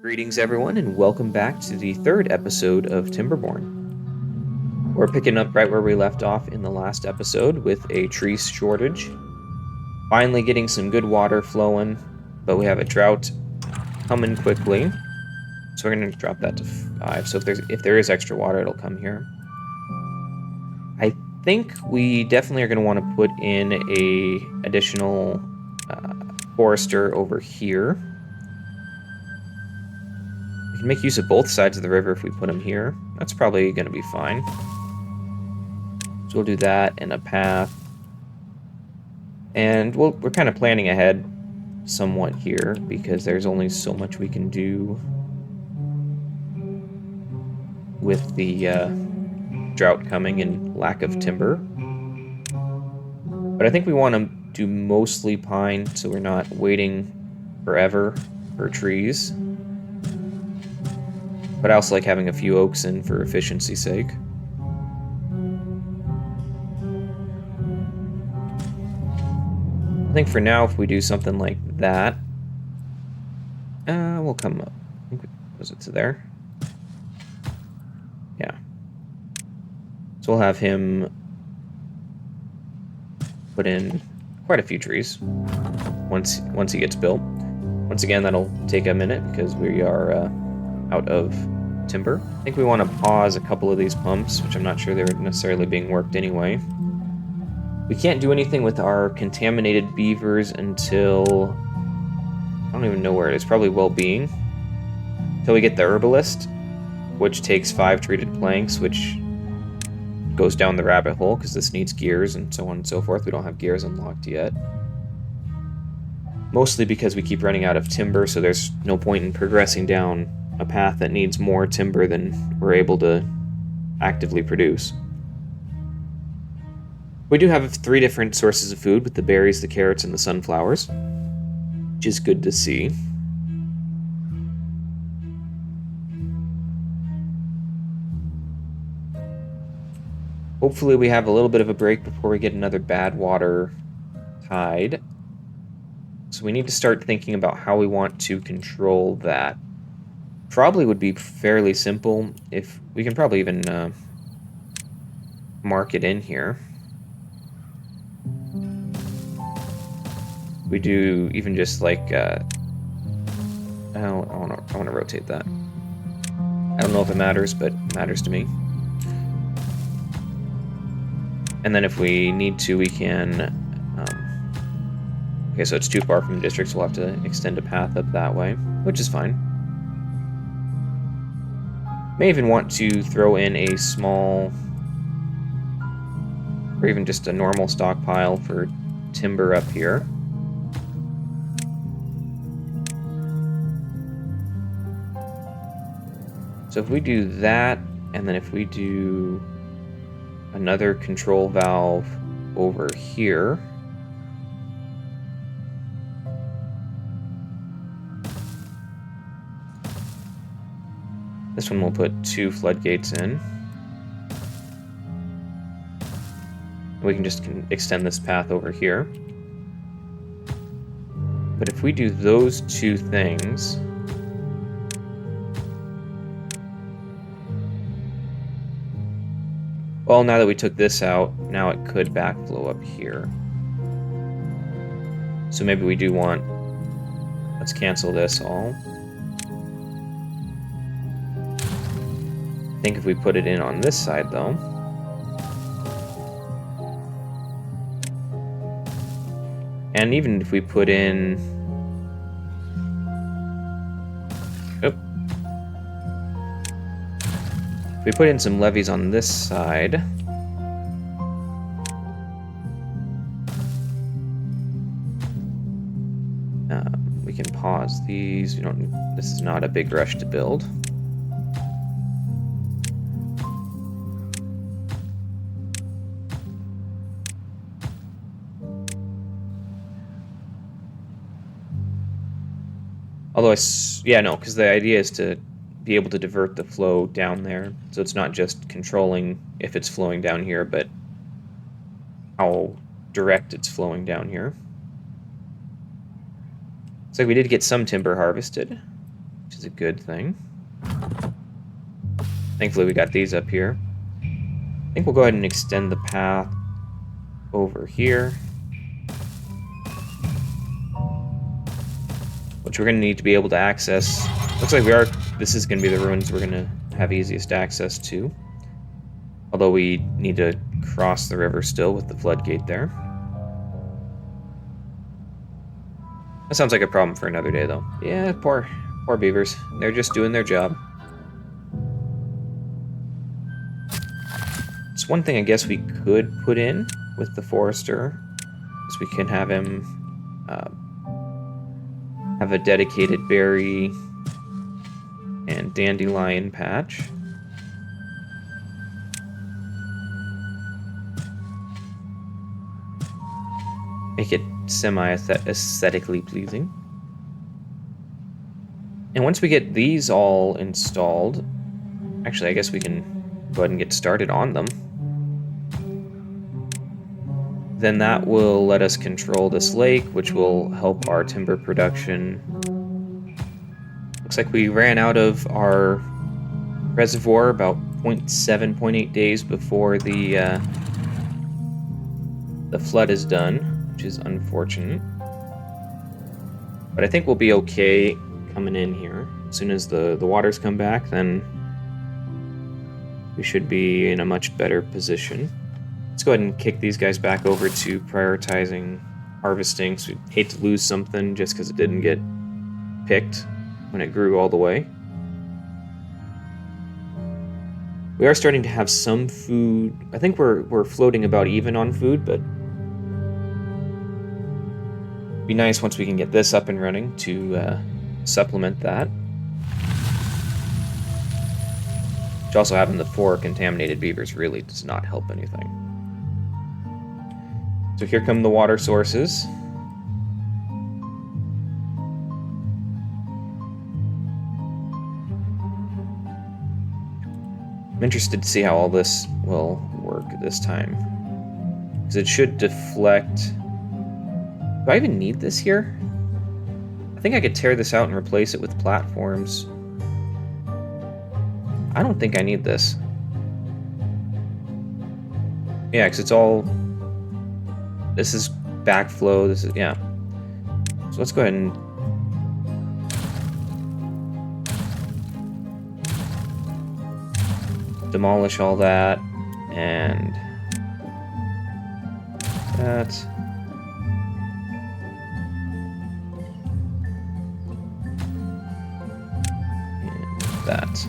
Greetings, everyone, and welcome back to the third episode of Timberborn. We're picking up right where we left off in the last episode with a tree shortage. Finally getting some good water flowing, but we have a drought coming quickly. So we're going to drop that to 5. So if there is extra water, it'll come here. I think we definitely are going to want to put in a additional forester over here. We can make use of both sides of the river if we put them here. That's probably going to be fine. So we'll do that and a path. And we're kind of planning ahead somewhat here because there's only so much we can do with the drought coming and lack of timber. But I think we want to do mostly pine so we're not waiting forever for trees. But I also like having a few oaks in for efficiency's sake. I think for now, if we do something like that, we'll come up. Was it to there? Yeah. So we'll have him put in quite a few trees once he gets built. Once again, that'll take a minute because we are out of timber. I think we want to pause a couple of these pumps, which I'm not sure they're necessarily being worked anyway. We can't do anything with our contaminated beavers until... I don't even know where it is. Probably well-being. Until we get the herbalist, which takes 5 treated planks, which goes down the rabbit hole, because this needs gears and so on and so forth. We don't have gears unlocked yet. Mostly because we keep running out of timber, so there's no point in progressing down a path that needs more timber than we're able to actively produce. We do have 3 different sources of food with the berries, the carrots, and the sunflowers, which is good to see. Hopefully we have a little bit of a break before we get another bad water tide. So we need to start thinking about how we want to control that. Probably would be fairly simple if we can probably even mark it in here. We do even just like I want to rotate that. I don't know if it matters, but it matters to me. And then if we need to, we can. Okay, so it's too far from the district, so we'll have to extend a path up that way, which is fine. May even want to throw in a small, or even just a normal stockpile for timber up here. So if we do that, and then if we do another control valve over here, this one will put 2 floodgates in. We can just extend this path over here. But if we do those 2 things, well, now that we took this out, now it could backflow up here. So maybe we do want... Let's cancel this all. I think if we put it in on this side, though... And even if we put in... If we put in some levees on this side, we can pause these. We don't. This is not a big rush to build. Although because the idea is to be able to divert the flow down there. So it's not just controlling if it's flowing down here, but how direct it's flowing down here. Looks like we did get some timber harvested, which is a good thing. Thankfully, we got these up here. I think we'll go ahead and extend the path over here, which we're going to need to be able to access. Looks like this is going to be the ruins we're going to have easiest access to. Although we need to cross the river still with the floodgate there. That sounds like a problem for another day, though. Yeah, poor beavers. They're just doing their job. It's one thing I guess we could put in with the forester, is we can have him have a dedicated berry and dandelion patch. Make it semi-aesthetically pleasing. And once we get these all installed, actually I guess we can go ahead and get started on them. Then that will let us control this lake, which will help our timber production. Looks like we ran out of our reservoir about 0.7, 0.8 days before the flood is done, which is unfortunate. But I think we'll be okay coming in here. As soon as the waters come back, then we should be in a much better position. Let's go ahead and kick these guys back over to prioritizing harvesting. So we hate to lose something just because it didn't get picked when it grew all the way. We are starting to have some food. I think we're floating about even on food, but it'd be nice once we can get this up and running to supplement that. Which also having the 4 contaminated beavers really does not help anything. So here come the water sources. I'm interested to see how all this will work this time. Because it should deflect... Do I even need this here? I think I could tear this out and replace it with platforms. I don't think I need this. Yeah, because it's all... This is backflow, this is... Yeah. So let's go ahead and... demolish all that, and... that... that.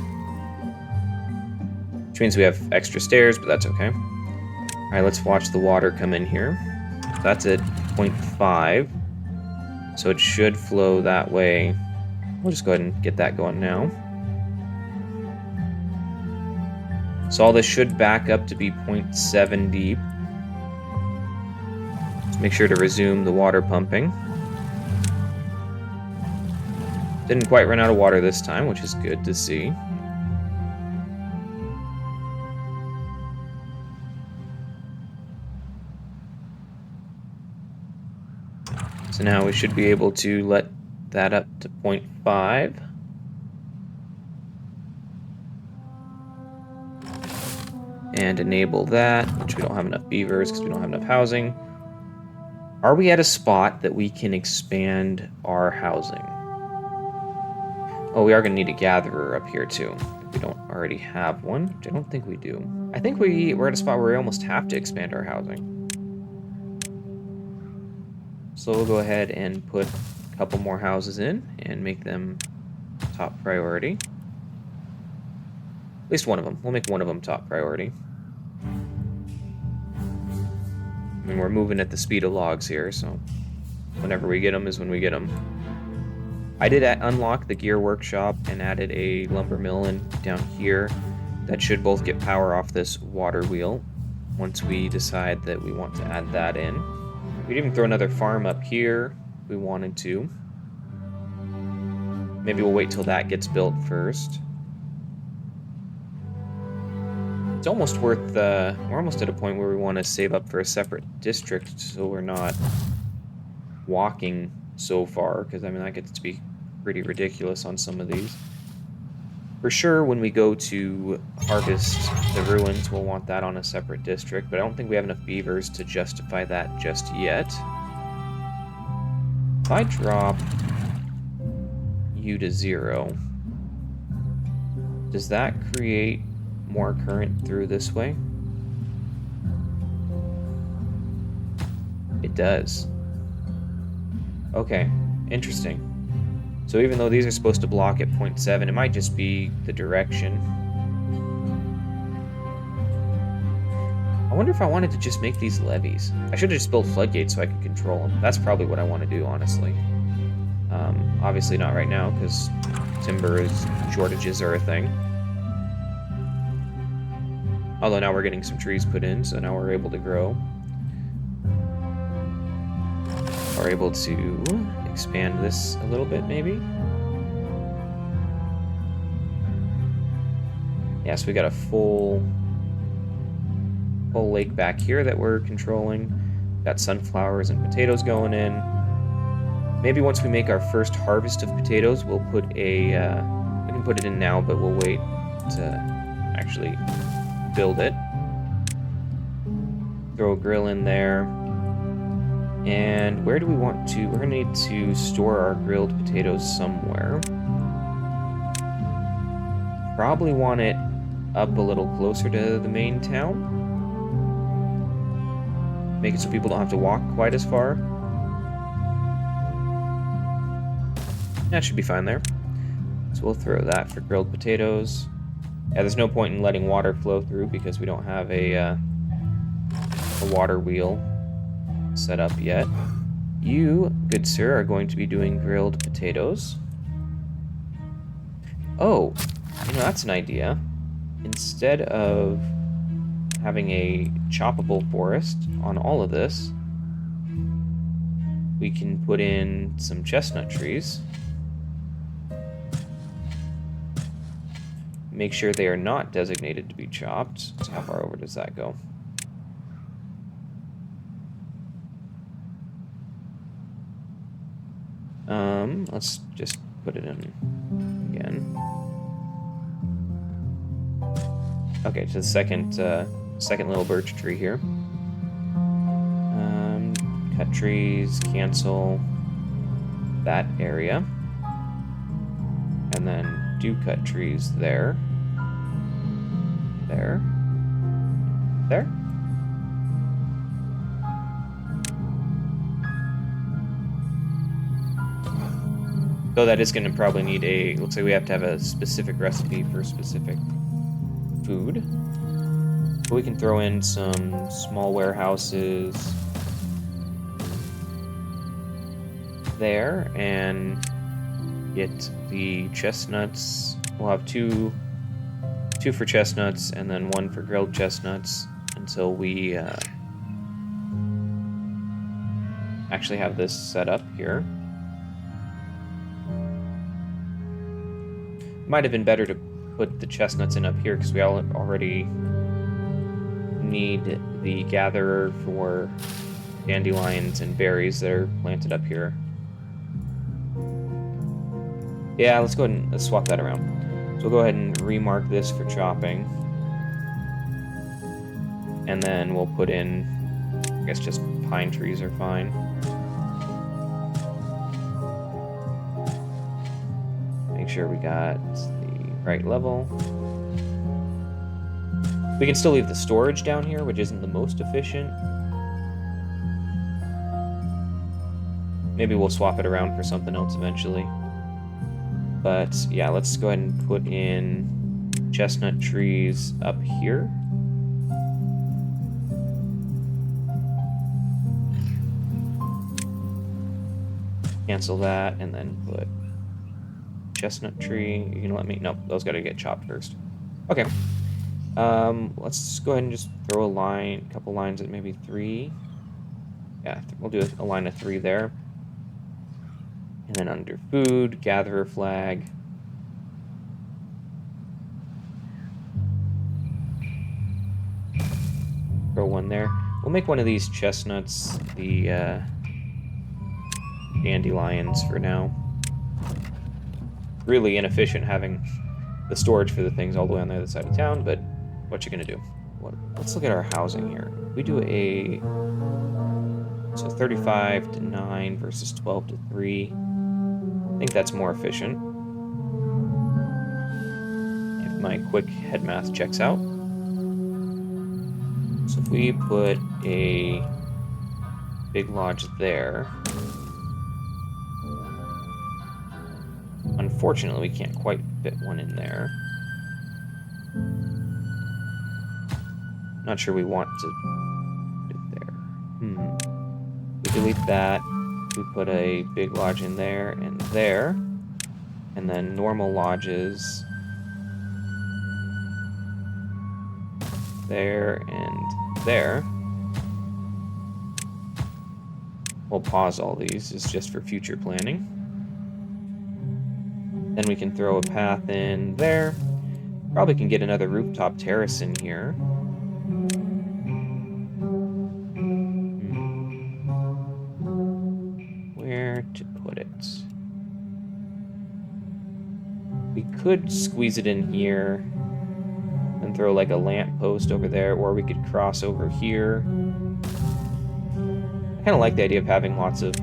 Which means we have extra stairs, but that's okay. Alright, let's watch the water come in here. That's at 0.5. So it should flow that way. We'll just go ahead and get that going now. So all this should back up to be 0.7 deep. Just make sure to resume the water pumping. Didn't quite run out of water this time, which is good to see. So now we should be able to let that up to 0.5. And enable that, which we don't have enough beavers because we don't have enough housing. Are we at a spot that we can expand our housing? Oh, we are going to need a gatherer up here too, if we don't already have one, which I don't think we do. I think we're at a spot where we almost have to expand our housing. So we'll go ahead and put a couple more houses in and make them top priority. At least one of them. We'll make one of them top priority. I mean, we're moving at the speed of logs here, so whenever we get them is when we get them. I did unlock the gear workshop and added a lumber mill in down here. That should both get power off this water wheel once we decide that we want to add that in. We'd even throw another farm up here if we wanted to. Maybe we'll wait till that gets built first. It's almost worth, we're almost at a point where we want to save up for a separate district so we're not walking so far, because I mean that gets to be pretty ridiculous on some of these. For sure, when we go to harvest the ruins, we'll want that on a separate district, but I don't think we have enough beavers to justify that just yet. If I drop you to 0, does that create more current through this way? It does. Okay, interesting. So even though these are supposed to block at 0.7, it might just be the direction. I wonder if I wanted to just make these levees. I should have just built floodgates so I could control them. That's probably what I want to do, honestly. Obviously not right now, because timber shortages are a thing. Although now we're getting some trees put in, so now we're able to grow. We're able to expand this a little bit, maybe. Yeah, so we got a full lake back here that we're controlling. Got sunflowers and potatoes going in. Maybe once we make our first harvest of potatoes, we'll put a... we can put it in now, but we'll wait to actually build it. Throw a grill in there. And where do we want to... We're going to need to store our grilled potatoes somewhere. Probably want it up a little closer to the main town. Make it so people don't have to walk quite as far. That should be fine there. So we'll throw that for grilled potatoes. Yeah, there's no point in letting water flow through because we don't have a water wheel set up yet. You, good sir, are going to be doing grilled potatoes. Oh, you know, that's an idea. Instead of having a choppable forest on all of this, we can put in some chestnut trees. Make sure they are not designated to be chopped. So how far over does that go? Let's just put it in again. Okay, to the second little birch tree here. Cut trees, cancel that area. And then do cut trees there. There. There. Though that is going to probably need a... Looks like we have to have a specific recipe for specific food. But we can throw in some small warehouses there and get the chestnuts. We'll have two for chestnuts and then one for grilled chestnuts until we actually have this set up here. Might have been better to put the chestnuts in up here because we already need the gatherer for dandelions and berries that are planted up here. Yeah, let's go ahead and let's swap that around. So we'll go ahead and remark this for chopping. And then we'll put in, I guess just pine trees are fine. Make sure we got the right level. We can still leave the storage down here, which isn't the most efficient. Maybe we'll swap it around for something else eventually. But yeah, let's go ahead and put in chestnut trees up here. Cancel that and then put chestnut tree. You can let me... Nope, those gotta get chopped first. Okay. Let's go ahead and just throw a couple lines at maybe 3. Yeah, we'll do a line of 3 there. And then under food, gatherer flag. Throw one there. We'll make one of these chestnuts the dandelions for now. really inefficient having the storage for the things all the way on the other side of town, but what you gonna do? Let's look at our housing here. We do so 35 to 9 versus 12 to 3. I think that's more efficient. If my quick head math checks out. So if we put a big lodge there, unfortunately we can't quite fit one in there. Not sure we want to put it there. We delete that. We put a big lodge in there, and then normal lodges there and there. We'll pause all these. It's just for future planning. Then we can throw a path in there. Probably can get another rooftop terrace in here. Where to put it? We could squeeze it in here and throw like a lamp post over there, or we could cross over here. I kind of like the idea of having lots of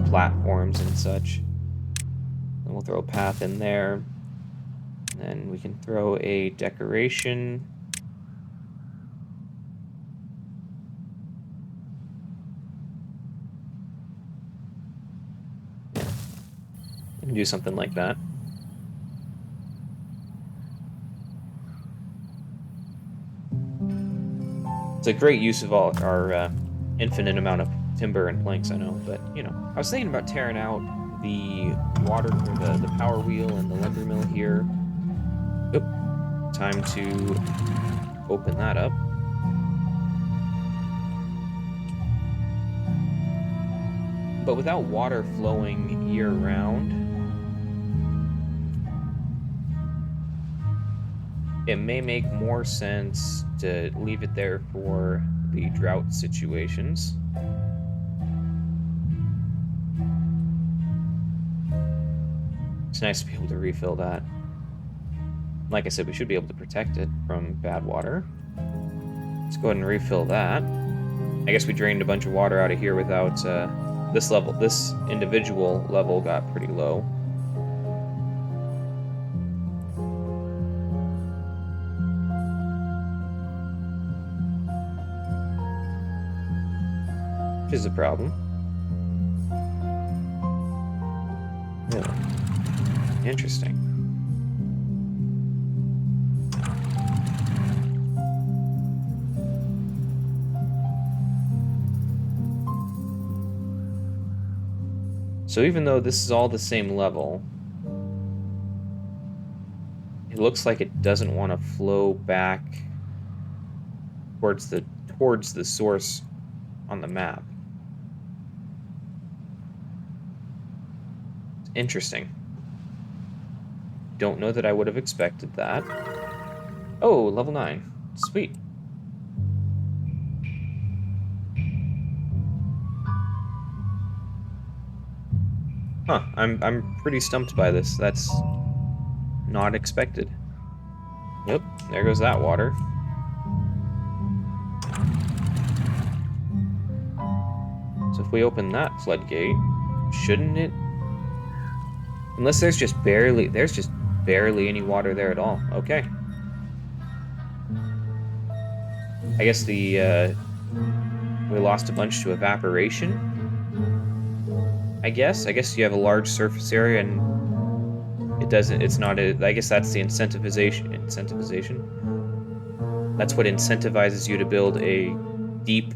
platforms and such. And we'll throw a path in there. And then we can throw a decoration. Yeah. We can do something like that. It's a great use of all our infinite amount of timber and planks, I know, but, you know. I was thinking about tearing out the water for the power wheel and the lumber mill here. Oop. Time to open that up. But without water flowing year-round, it may make more sense to leave it there for the drought situations. It's nice to be able to refill that. Like I said, we should be able to protect it from bad water. Let's go ahead and refill that. I guess we drained a bunch of water out of here without this individual level got pretty low. Which is a problem. Really interesting. So even though this is all the same level, it looks like it doesn't want to flow back towards the source on the map. It's interesting. Don't know that I would have expected that. Oh, level 9. Sweet. Huh, I'm pretty stumped by this. That's not expected. Yep, there goes that water. So if we open that floodgate, shouldn't it? Unless there's just barely any water there at all. Okay. I guess we lost a bunch to evaporation. I guess you have a large surface area and I guess that's the incentivization. That's what incentivizes you to build a deep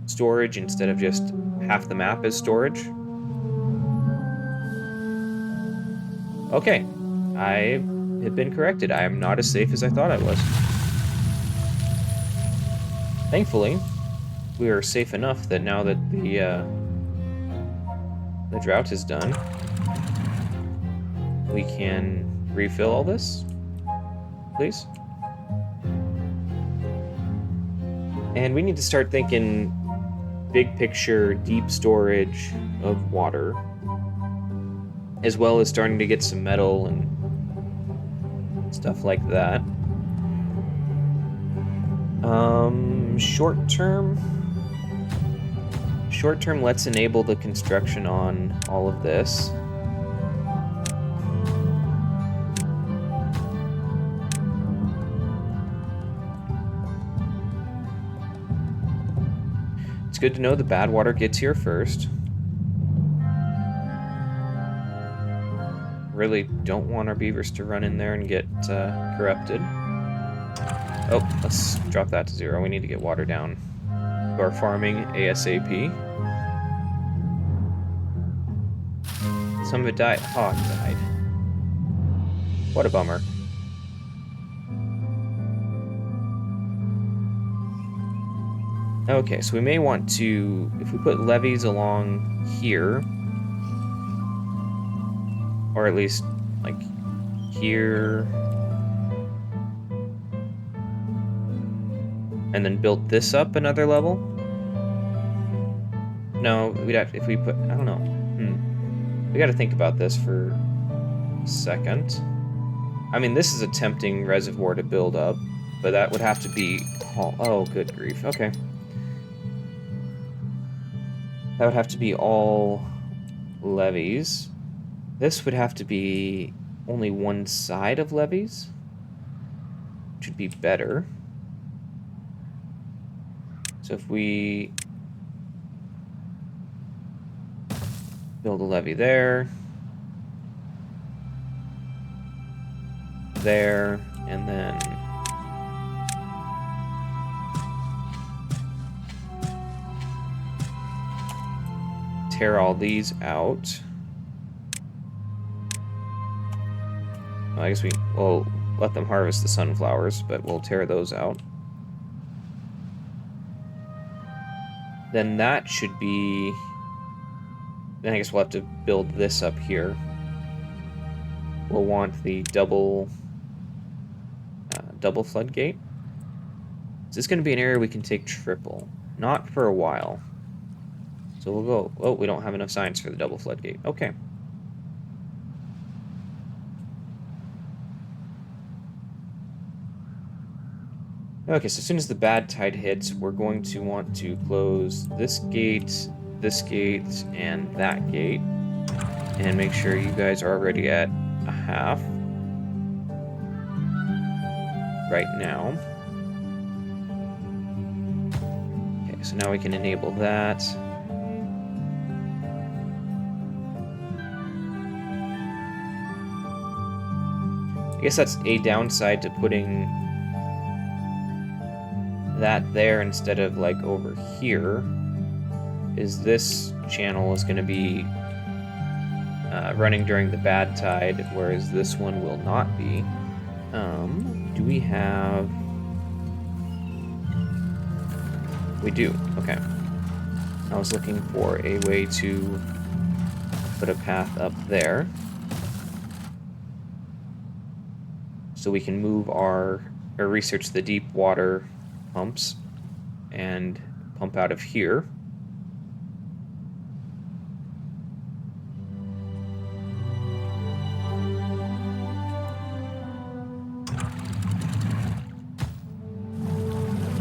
storage instead of just half the map as storage. Okay, I have been corrected. I am not as safe as I thought I was. Thankfully, we are safe enough that now that the drought is done, we can refill all this, please. And we need to start thinking big picture, deep storage of water. as well as starting to get some metal and stuff like that. Short term, let's enable the construction on all of this. It's good to know the bad water gets here first. Really don't want our beavers to run in there and get corrupted. Oh, let's drop that to 0. We need to get water down to our farming ASAP. Some of it died. Oh, it died. What a bummer. Okay, so we may want to, if we put levees along here, or at least like here, and then build this up another level. No, we'd have, if we put, I don't know. We got to think about this for a second. I mean, this is a tempting reservoir to build up, but that would have to be, oh, good grief. Okay. That would have to be all levees. This would have to be only one side of levees, which would be better. So if we build a levee there, and then tear all these out. Well, I guess we'll let them harvest the sunflowers, but we'll tear those out. Then that should be... Then I guess we'll have to build this up here. We'll want the double floodgate. Is this going to be an area we can take triple? Not for a while. So we'll go... Oh, we don't have enough signs for the double floodgate. Okay. Okay, so as soon as the bad tide hits, we're going to want to close this gate, and that gate. And make sure you guys are already at a half. Right now. Okay, so now we can enable that. I guess that's a downside to putting that there instead of like over here, is this channel is going to be running during the bad tide, whereas this one will not be. Do we have... We do. Okay. I was looking for a way to put a path up there so we can move or research the deep water pumps and pump out of here.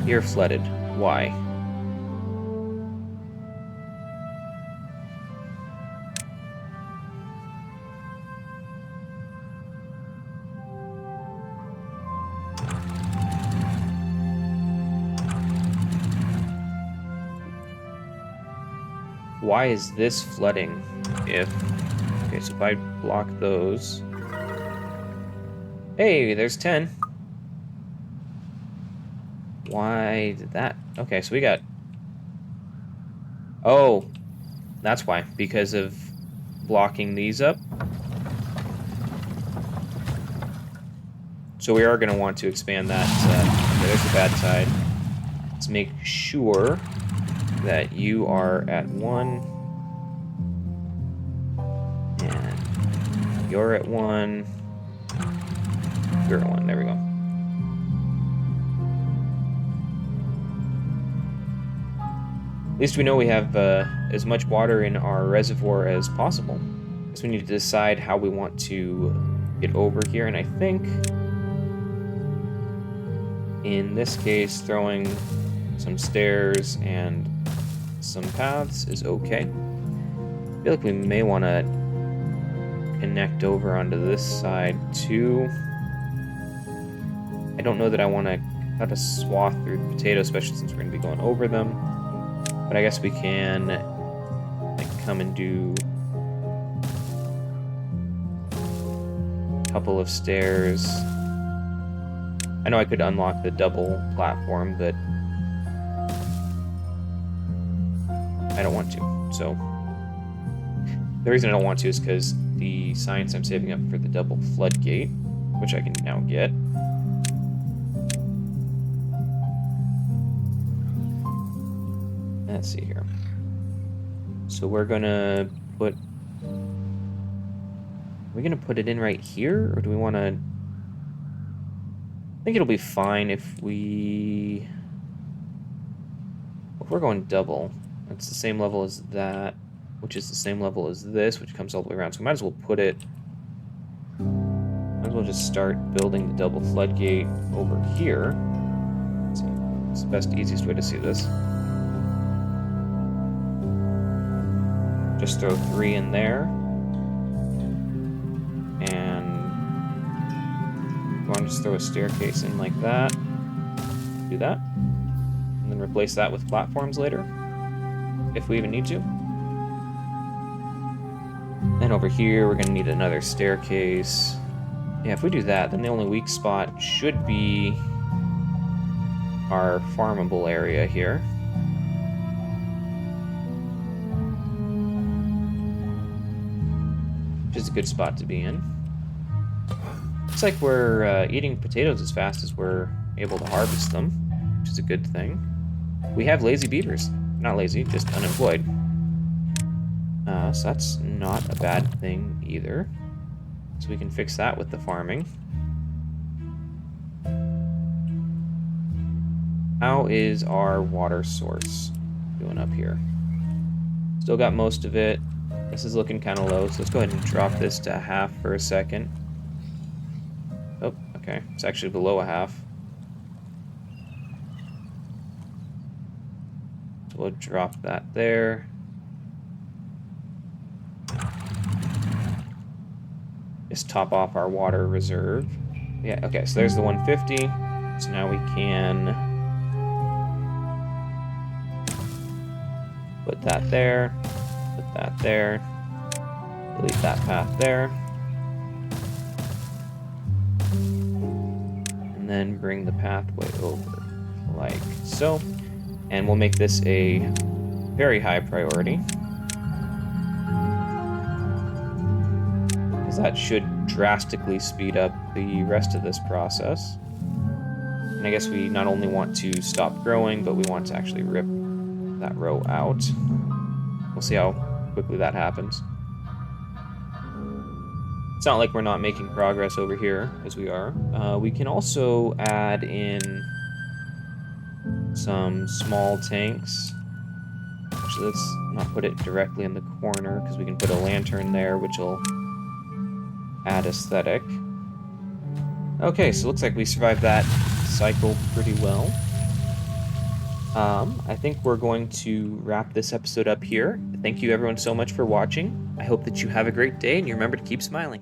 Here flooded. Why? Why is this flooding if... Okay, so if I block those... Hey, there's 10. Why did that... Okay, so we got... Oh, that's why. Because of blocking these up. So we are going to want to expand that. Okay, there's the bad side. Let's make sure that you are at 1. And you're at 1. You're at 1. There we go. At least we know we have as much water in our reservoir as possible. we need to decide how we want to get over here, and I think in this case throwing some stairs and some paths is okay. I feel like we may want to connect over onto this side too. I don't know that I want to cut a swath through the potato, especially since we're going to be going over them. But I guess we can like come and do a couple of stairs. I know I could unlock the double platform, but I don't want to. So the reason I don't want to is because the science I'm saving up for the double floodgate, which I can now get. Let's see here. So we're gonna put... Are we gonna put it in right here, or do we want to... I think it'll be fine if we... If we're going double, that's the same level as that, which is the same level as this, which comes all the way around. So we might as well put it... Might as well just start building the double floodgate over here. Let's see. It's the best, easiest way to see this. Just throw 3 in there. And go on, just throw a staircase in like that. Do that. And then replace that with platforms later, if we even need to. Then over here, we're going to need another staircase. Yeah, if we do that, then the only weak spot should be our farmable area here. Which is a good spot to be in. Looks like we're eating potatoes as fast as we're able to harvest them, which is a good thing. We have lazy beavers. Not lazy, just unemployed. So that's not a bad thing either. So we can fix that with the farming. How is our water source doing up here? Still got most of it. This is looking kind of low, so let's go ahead and drop this to half for a second. Oh, okay. It's actually below a half. So we'll drop that there. Just top off our water reserve. Yeah, okay, so there's the 150. So now we can put that there. Put that there. Delete that path there. And then bring the pathway over like so. And we'll make this a very high priority, because that should drastically speed up the rest of this process. And I guess we not only want to stop growing, but we want to actually rip that row out. We'll see how quickly that happens. It's not like we're not making progress over here, as we are. We can also add in some small tanks. Actually, let's not put it directly in the corner, because we can put a lantern there, which will add aesthetic. Okay, so it looks like we survived that cycle pretty well. I think we're going to wrap this episode up here. Thank you everyone so much for watching. I hope that you have a great day and you remember to keep smiling.